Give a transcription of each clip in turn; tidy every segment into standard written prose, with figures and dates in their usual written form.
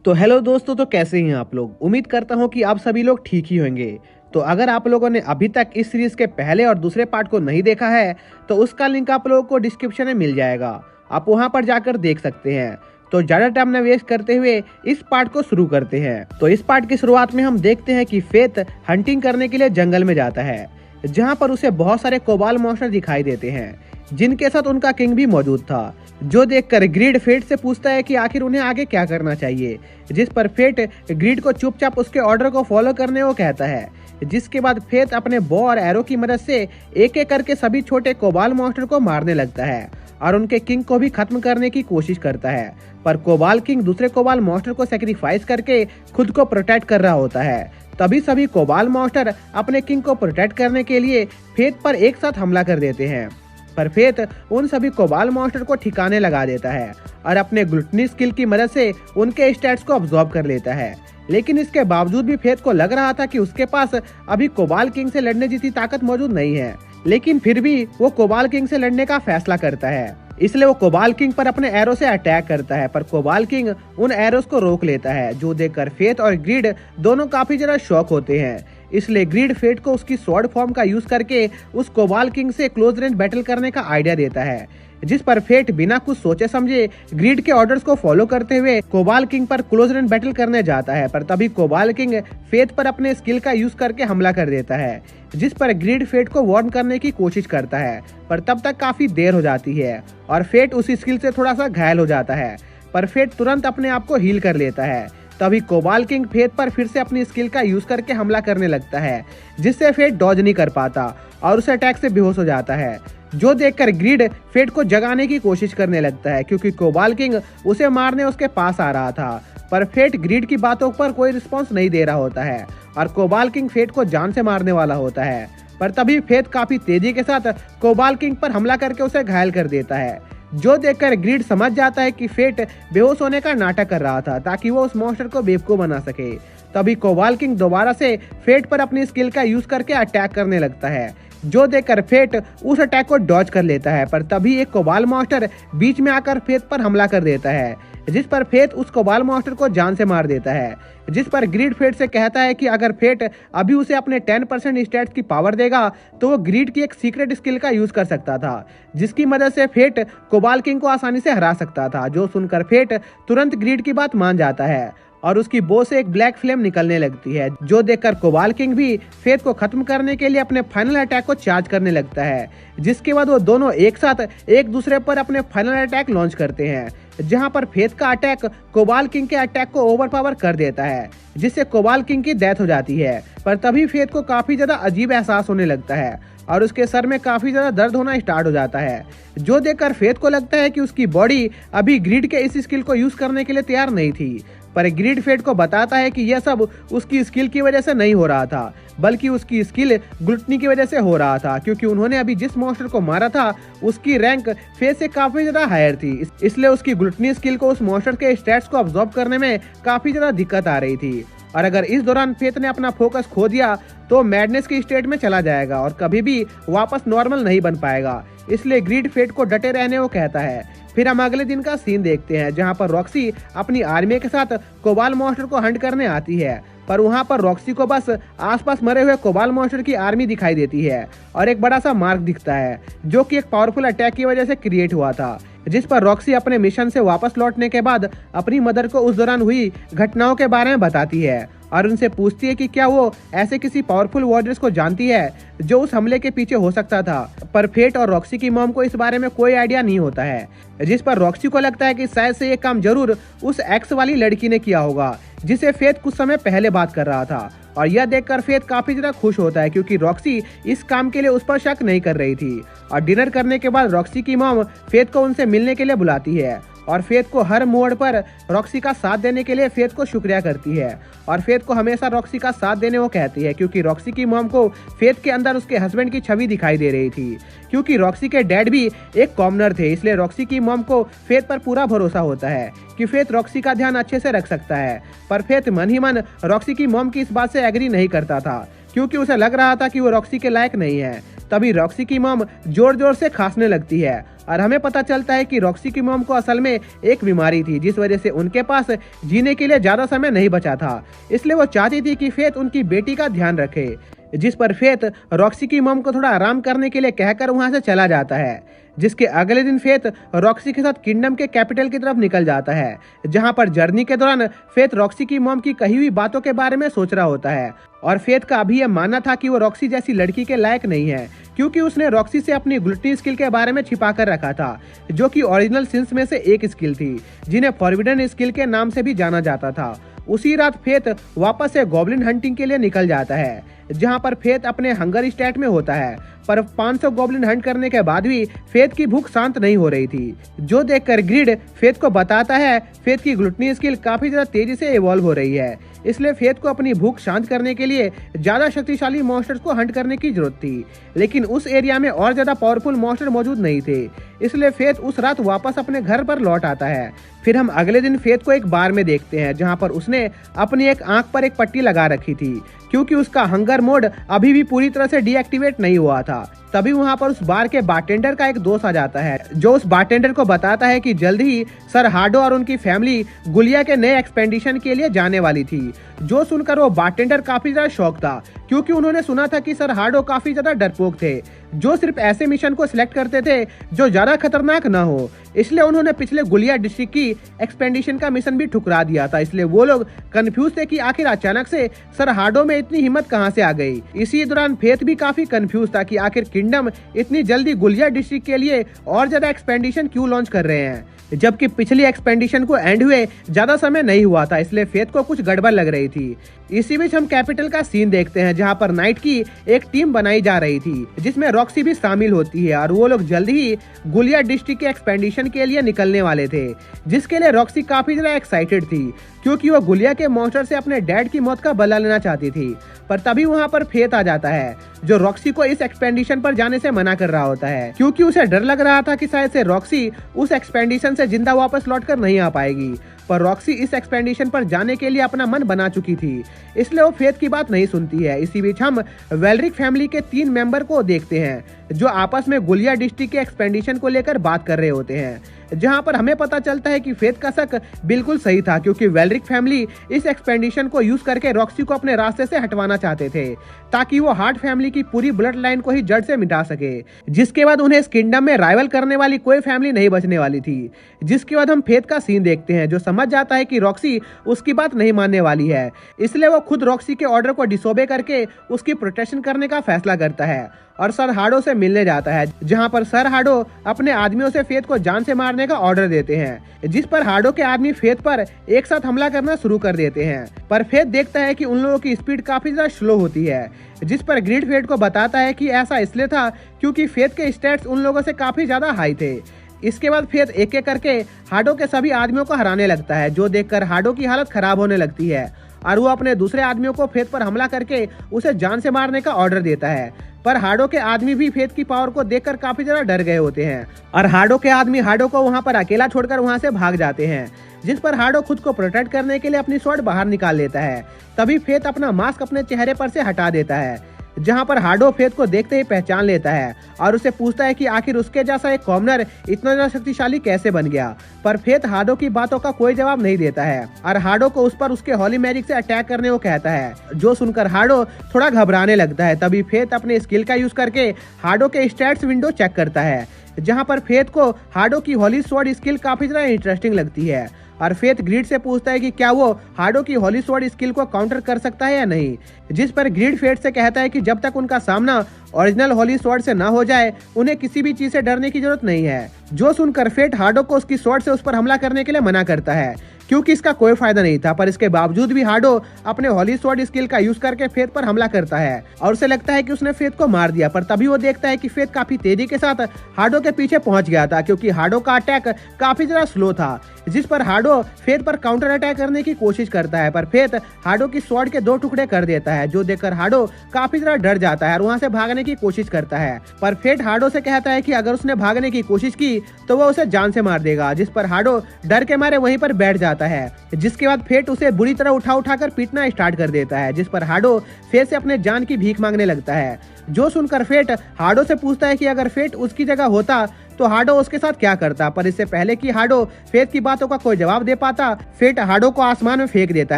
तो हेलो दोस्तों, तो कैसे हैं आप लोग। उम्मीद करता हूं कि आप सभी लोग ठीक ही होंगे। तो अगर आप लोगों ने अभी तक इस सीरीज के पहले और दूसरे पार्ट को नहीं देखा है तो उसका लिंक आप लोगों को डिस्क्रिप्शन में मिल जाएगा। आप वहां पर जाकर देख सकते हैं। तो ज्यादा टाइम न वेस्ट करते हुए इस पार्ट को शुरू करते हैं। तो इस पार्ट की शुरुआत में हम देखते हैं कि फेथ हंटिंग करने के लिए जंगल में जाता है, जहाँ पर उसे बहुत सारे कोबाल मॉन्स्टर दिखाई देते हैं, जिनके साथ उनका किंग भी मौजूद था। जो देखकर ग्रीड फेट से पूछता है कि आखिर उन्हें आगे क्या करना चाहिए, जिस पर फेट ग्रीड को चुपचाप उसके ऑर्डर को फॉलो करने को कहता है। जिसके बाद फेट अपने बो और एरो की मदद से एक एक करके सभी छोटे कोबाल मॉन्स्टर को मारने लगता है और उनके किंग को भी खत्म करने की कोशिश करता है। पर कोबाल किंग दूसरे कोबाल मॉन्स्टर को सेक्रीफाइस करके खुद को प्रोटेक्ट कर रहा होता है। तभी सभी कोबाल मॉन्स्टर अपने किंग को प्रोटेक्ट करने के लिए फेट पर एक साथ हमला कर देते हैं। पर फेथ उन सभी कोबाल मॉन्स्टर को ठिकाने लगा देता है और अपने ग्लूटनी स्किल की मदद से उनके स्टैट्स को अब्सॉर्ब कर लेता है। लेकिन इसके बावजूद भी फेथ को लग रहा था कि उसके पास अभी कोबाल किंग से लड़ने जैसी ताकत मौजूद नहीं है, लेकिन फिर भी वो कोबाल किंग से लड़ने का फैसला करता है। इसलिए वो कोबाल किंग पर अपने एरो से अटैक करता है, पर कोबाल किंग उन एरोस को रोक लेता है, जो देखकर फेथ और ग्रीड दोनों काफी ज्यादा शॉक होते हैं। इसलिए ग्रीड फेट को उसकी स्वॉर्ड फॉर्म का यूज करके उस कोबाल किंग से क्लोज रेंज बैटल करने का आइडिया देता है, जिस पर फेट बिना कुछ सोचे समझे ग्रीड के ऑर्डर्स को फॉलो करते हुए कोबाल किंग पर क्लोज रेंज बैटल करने जाता है। पर तभी कोबाल किंग फेट पर अपने स्किल का यूज करके हमला कर देता है, जिस पर ग्रीड फेट को वार्न करने की कोशिश करता है, पर तब तक काफी देर हो जाती है और फेट उस स्किल से थोड़ा सा घायल हो जाता है। पर फेट तुरंत अपने आप को हील कर लेता है। तभी कोबाल किंग फेथ पर फिर से अपनी स्किल का यूज करके हमला करने लगता है, जिससे फेथ डॉज नहीं कर पाता और उस अटैक से बेहोश हो जाता है। जो देखकर ग्रीड फेथ को जगाने की कोशिश करने लगता है, क्योंकि कोबाल किंग उसे मारने उसके पास आ रहा था। पर फेथ ग्रीड की बातों पर कोई रिस्पॉन्स नहीं दे रहा होता है और कोबाल किंग फेथ को जान से मारने वाला होता है। पर तभी फेथ काफी तेजी के साथ कोबाल किंग पर हमला करके उसे घायल कर देता है। जो देखकर ग्रीड समझ जाता है कि फेट बेहोश होने का नाटक कर रहा था ताकि वो उस मॉन्स्टर को बेवकूफ बना सके। तभी कोबाल किंग दोबारा से फेट पर अपनी स्किल का यूज करके अटैक करने लगता है। जो देखकर फेट उस अटैक को डॉज कर लेता है, पर तभी एक कोबाल मॉन्स्टर बीच में आकर फेट पर हमला कर देता है, जिस पर फेट उस कोबाल मॉन्स्टर को जान से मार देता है। जिस पर ग्रीड फेट से कहता है कि अगर फेट अभी उसे अपने 10% स्टैट्स की पावर देगा तो वो ग्रीड की एक सीक्रेट स्किल का यूज कर सकता था, जिसकी मदद से फेट कोबाल किंग को आसानी से हरा सकता था। जो सुनकर फेट तुरंत ग्रीड की बात मान जाता है और उसकी बो से एक ब्लैक फ्लेम निकलने लगती है। जो देखकर कोबाल किंग भी फेथ को खत्म करने के लिए अपने फाइनल अटैक को चार्ज करने लगता है, जिसके बाद वो दोनों एक साथ एक दूसरे पर अपने फाइनल अटैक लॉन्च करते हैं, जहां पर फेथ का अटैक कोबाल किंग के अटैक को ओवरपावर कर देता है, जिससे कोबाल किंग की डेथ हो जाती है। पर तभी फेथ को काफी ज्यादा अजीब एहसास होने लगता है और उसके सर में काफी ज्यादा दर्द होना स्टार्ट हो जाता है। जो देखकर फेथ को लगता है कि उसकी बॉडी अभी ग्रीड के इस स्किल को यूज करने के लिए तैयार नहीं थी। पर ग्रीड फेट को बताता है कि यह सब उसकी स्किल की वजह से नहीं हो रहा था, बल्कि उसकी स्किल ग्लूटनी की वजह से हो रहा था, क्योंकि उन्होंने अभी जिस मॉन्स्टर को मारा था उसकी रैंक फेथ से काफी ज्यादा हायर थी। इसलिए उसकी ग्लूटनी स्किल को उस मॉन्स्टर के स्टैट्स को अब्सॉर्ब करने में काफी ज्यादा दिक्कत आ रही थी। और अगर इस दौरान फेथ ने अपना फोकस खो दिया तो मैडनेस की स्टेट में चला जाएगा और कभी भी वापस नॉर्मल नहीं बन पाएगा। इसलिए ग्रीड फेट को डटे रहने को कहता है। फिर हम अगले दिन का सीन देखते हैं, जहां पर रॉक्सी अपनी आर्मी के साथ कोबाल मॉन्स्टर को हंट करने आती है। पर वहां पर रॉक्सी को बस आसपास मरे हुए कोबाल मॉन्स्टर की आर्मी दिखाई देती है और एक बड़ा सा मार्क दिखता है, जो कि एक पावरफुल अटैक की वजह से क्रिएट हुआ था। जिस पर रॉक्सी अपने मिशन से वापस लौटने के बाद अपनी मदर को उस दौरान हुई घटनाओं के बारे में बताती है और उनसे पूछती है कि क्या वो ऐसे किसी पावरफुल वॉरियर्स को जानती है जो उस हमले के पीछे हो सकता था। पर फेट और रॉक्सी की मॉम को इस बारे में कोई आइडिया नहीं होता है, जिस पर रॉक्सी को लगता है कि शायद से ये काम जरूर उस एक्स वाली लड़की ने किया होगा, जिसे फेथ कुछ समय पहले बात कर रहा था। और यह देखकर फेथ काफी ज्यादा खुश होता है, क्योंकि रॉक्सी इस काम के लिए उस पर शक नहीं कर रही थी। और डिनर करने के बाद रॉक्सी की मॉम फेथ को उनसे मिलने के लिए बुलाती है और फेथ को हर मोड़ पर रॉक्सी का साथ देने के लिए फेथ को शुक्रिया करती है और फेथ को हमेशा रॉक्सी का साथ देने को कहती है, क्योंकि रॉक्सी की मॉम को फेथ के अंदर उसके हस्बैंड की छवि दिखाई दे रही थी। क्योंकि रॉक्सी के डैड भी एक कॉमनर थे, इसलिए रॉक्सी की मॉम को फेथ पर पूरा भरोसा होता है कि फेथ रॉक्सी का ध्यान अच्छे से रख सकता है। पर फेथ मन ही मन रॉक्सी की मॉम की इस बात से एग्री नहीं करता था, क्योंकि उसे लग रहा था कि वो रॉक्सी के लायक नहीं है। तभी रॉक्सी की मॉम जोर जोर से खांसने लगती है और हमें पता चलता है कि रॉक्सी की मॉम को असल में एक बीमारी थी, जिस वजह से उनके पास जीने के लिए ज्यादा समय नहीं बचा था। इसलिए वो चाहती थी कि फेथ उनकी बेटी का ध्यान रखे, जिस पर फेथ रॉक्सी की मॉम को थोड़ा आराम करने के लिए कहकर वहां से चला जाता है। जिसके अगले दिन फेथ रॉक्सी के साथ किंगडम के कैपिटल की तरफ निकल जाता है, जहां पर जर्नी के दौरान फेथ रॉक्सी की मॉम की कही हुई बातों के बारे में सोच रहा होता है। और फेथ का अभी यह मानना था कि वो रॉक्सी जैसी लड़की के लायक नहीं है, क्योंकि उसने रॉक्सी से अपनी ग्लूटनी स्किल के बारे में छिपा कर रखा था, जो कि ओरिजिनल सिंस में से एक स्किल थी, जिन्हें फॉरबिडन स्किल के नाम से भी जाना जाता था। उसी रात फेथ वापस से गॉब्लिन हंटिंग के लिए निकल जाता है, जहां पर फेथ अपने हंगर स्टेट में होता है। पर 500 गॉब्लिन हंट करने के बाद भी फेथ की भूख शांत नहीं हो रही थी, जो देखकर ग्रिड फेथ को बताता है फेथ की ग्लूटनी स्किल काफी ज्यादा तेजी से इवॉल्व हो रही है। इसलिए फेथ को अपनी भूख शांत करने के लिए ज्यादा शक्तिशाली मॉन्स्टर्स को हंट करने की जरूरत थी, लेकिन उस एरिया में और ज्यादा पावरफुल मॉन्स्टर मौजूद नहीं थे। इसलिए फेथ उस रात वापस अपने घर पर लौट आता है। फिर हम अगले दिन फेथ को एक बार में देखते हैं, जहां पर उसने अपनी एक आंख पर एक पट्टी लगा रखी थी, क्योंकि उसका हंगर मोड अभी भी पूरी तरह से डीएक्टिवेट नहीं हुआ था। तभी वहां पर उस बार के बारटेंडर का एक दोस्त आ जाता है, जो उस बारटेंडर को बताता है कि जल्द ही सर हार्डो और उनकी फैमिली गुलिया के नए एक्सपेंडिशन के लिए जाने वाली थी। जो सुनकर वो बारटेंडर काफी ज्यादा शॉक था, क्योंकि उन्होंने सुना था कि सर हार्डो काफी ज्यादा डरपोक थे, जो सिर्फ ऐसे मिशन को सिलेक्ट करते थे जो ज्यादा खतरनाक ना हो। इसलिए उन्होंने पिछले गुलिया डिस्ट्रिक्ट की एक्सपेंडिशन का मिशन भी ठुकरा दिया था। इसलिए वो लोग कंफ्यूज थे कि आखिर अचानक से सर हार्डो में इतनी हिम्मत कहां से आ गई। इसी दौरान फेथ भी काफी कंफ्यूज था कि आखिर किंगडम इतनी जल्दी गुलिया डिस्ट्रिक्ट के लिए और ज्यादा एक्सपेंडिशन क्यों लॉन्च कर रहे हैं, जबकि पिछली एक्सपेंडिशन को एंड हुए ज्यादा समय नहीं हुआ था। इसलिए फेथ को कुछ गड़बड़ लग रही थी। इसी बीच हम कैपिटल का सीन देखते हैं, जहां पर नाइट की एक टीम बनाई जा रही थी, जिसमें रॉक्सी भी शामिल होती है, और वो लोग जल्द ही गुलिया डिस्ट्रिक्ट के एक्सपेंडिशन के लिए निकलने वाले थे, जिसके लिए रॉक्सी काफी ज्यादा एक्साइटेड थी, क्योंकि वो गुलिया के मॉन्स्टर से अपने डैड की मौत का बदला लेना चाहती थी। पर तभी वहां पर फेथ आ जाता है, जो रॉक्सी को इस एक्सपेंडिशन पर जाने से मना कर रहा होता है, क्योंकि उसे डर लग रहा था कि शायद से रॉक्सी उस एक्सपेंडिशन से जिंदा वापस लौटकर नहीं आ पाएगी। पर रॉक्सी इस एक्सपेंडिशन पर जाने के लिए अपना मन बना चुकी थी, इसलिए वो फेथ की बात नहीं सुनती है। इसी बीच हम वेलरिक फैमिली के 3 मेंबर को देखते हैं, जो आपस में गुलिया डिस्ट्रिक्ट के एक्सपेंडिशन को लेकर बात कर रहे होते हैं, जहां पर हमें पता चलता है कि फेथ का शक बिल्कुल सही था, क्योंकि वेलरिक फैमिली इस एक्सपेंडिशन को यूज करके रॉक्सी को अपने रास्ते से हटवाना चाहते थे, ताकि वो हार्ट फैमिली की पूरी ब्लड लाइन को ही जड़ से मिटा सके, जिसके बाद उन्हें इस किंगडम में राइवल करने वाली कोई फैमिली नहीं बचने वाली थी। जिसके बाद हम फेथ का सीन देखते हैं, जो समझ जाता है कि रॉक्सी उसकी बात नहीं मानने वाली है, इसलिए वो खुद रॉक्सी के ऑर्डर को डिसोबे करके उसकी प्रोटेक्शन करने का फैसला करता है और सर हार्डो से मिलने जाता है, जहां पर सर हार्डो अपने आदमियों से फेथ को जान से मारने का ऑर्डर देते हैं, जिस पर हार्डो के आदमी फेथ पर एक साथ हमला करना शुरू कर देते हैं। पर फेथ देखता है कि उन लोगों की स्पीड काफी ज्यादा स्लो होती है, जिस पर ग्रिड फेथ को बताता है कि ऐसा इसलिए था क्योंकि फेथ के स्टैट्स उन लोगों से काफी ज्यादा हाई थे। इसके बाद फेथ एक एक करके हार्डो के सभी आदमियों को हराने लगता है, जो देखकर हार्डो की हालत खराब होने लगती है और वो अपने दूसरे आदमियों को फेथ पर हमला करके उसे जान से मारने का ऑर्डर देता है। पर हार्डो के आदमी भी फेथ की पावर को देखकर काफी ज्यादा डर गए होते हैं और हार्डो के आदमी हार्डो को वहां पर अकेला छोड़कर वहां से भाग जाते हैं, जिस पर हार्डो खुद को प्रोटेक्ट करने के लिए अपनी स्वॉर्ड बाहर निकाल लेता है। तभी फेथ अपना मास्क अपने चेहरे पर से हटा देता है, जहां पर हार्डो फेथ को देखते ही पहचान लेता है और उसे पूछता है कि आखिर उसके जैसा एक कॉमनर इतना ज्यादा शक्तिशाली कैसे बन गया। पर फेथ हार्डो की बातों का कोई जवाब नहीं देता है और हार्डो को उस पर उसके हॉली मैजिक से अटैक करने को कहता है, जो सुनकर हार्डो थोड़ा घबराने लगता है। तभी फेथ अपने स्किल का यूज करके हार्डो के स्टैट्स विंडो चेक करता है, जहां पर फेथ को हार्डो की हॉली स्वॉर्ड स्किल काफी ज्यादा इंटरेस्टिंग लगती है और फेथ ग्रिड से पूछता है कि क्या वो हार्डो की हॉली स्वॉर्ड स्किल को काउंटर कर सकता है या नहीं, जिस पर ग्रिड फेथ से कहता है कि जब तक उनका सामना ओरिजिनल हॉली स्वॉर्ड से ना हो जाए उन्हें किसी भी चीज से डरने की जरूरत नहीं है। जो सुनकर फेथ हार्डो को उसकी स्वॉर्ड से उस पर हमला करने के लिए मना करता है, क्योंकि इसका कोई फायदा नहीं था। पर इसके बावजूद भी हार्डो अपने हॉली स्वॉर्ड स्किल का यूज करके फेथ पर हमला करता है और उसे लगता है कि उसने फेथ को मार दिया। पर तभी वो देखता है कि फेथ काफी तेजी के साथ हार्डो के पीछे पहुंच गया था, क्योंकि हार्डो का अटैक काफी ज्यादा स्लो था। जिस पर हाडो फेथ पर काउंटर अटैक करने की कोशिश करता है, पर फेथ हाडो की स्वॉर्ड के 2 टुकड़े कर देता है, जो देखकर हाडो काफी ज्यादा डर जाता है और वहां से भागने की कोशिश करता है। पर फेथ हाडो से कहता है कि अगर उसने भागने की कोशिश की तो वो उसे जान से मार देगा, जिस पर हाडो डर के मारे वहीं पर बैठ जाता है। जिसके बाद फेथ उसे बुरी तरह उठाकर पीटना स्टार्ट कर देता है, जिस पर हाडो फेथ से अपने जान की भीख मांगने लगता है। जो सुनकर फेथ हाडो से पूछता है कि अगर फेथ उसकी जगह होता तो हाडो उसके साथ क्या करता, पर इससे पहले कि हाडो फेथ की बातों का कोई जवाब दे पाता, फेथ हाडो को आसमान में फेंक देता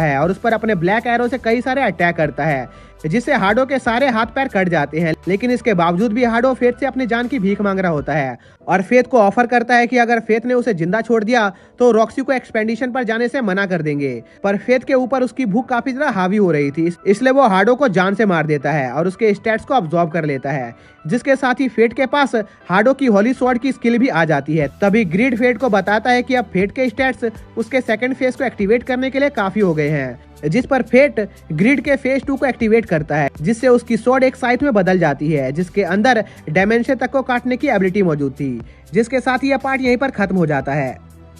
है और उस पर अपने ब्लैक एरो से कई सारे अटैक करता है, जिससे हाडो के सारे हाथ पैर कट जाते हैं। लेकिन इसके बावजूद भी हाडो फेथ से अपनी जान की भीख मांग रहा होता है और फेथ को ऑफर करता है कि अगर फेथ ने उसे जिंदा छोड़ दिया तो रॉक्सी को एक्सपेडिशन पर जाने से मना कर देंगे। पर फेथ के ऊपर उसकी भूख काफी ज्यादा हावी हो रही थी, इसलिए वो हाडो को जान से मार देता है और उसके स्टैट्स को अब्सॉर्ब कर लेता है, जिसके साथ ही फेथ के पास हाडो की होली स्वॉर्ड की स्किल भी आ जाती है। तभी ग्रीड फेथ को बताता है कि अब फेथ के स्टैट्स उसके सेकंड फेज को एक्टिवेट करने के लिए काफी हो गए हैं, जिस पर फेथ ग्रिड के फेज 2 को एक्टिवेट करता है, जिससे उसकी स्वॉर्ड एक साइथ में बदल जाती है, जिसके अंदर डायमेंशन तक को काटने की एबिलिटी मौजूद थी। जिसके साथ ही यह पार्ट यहीं पर खत्म हो जाता है।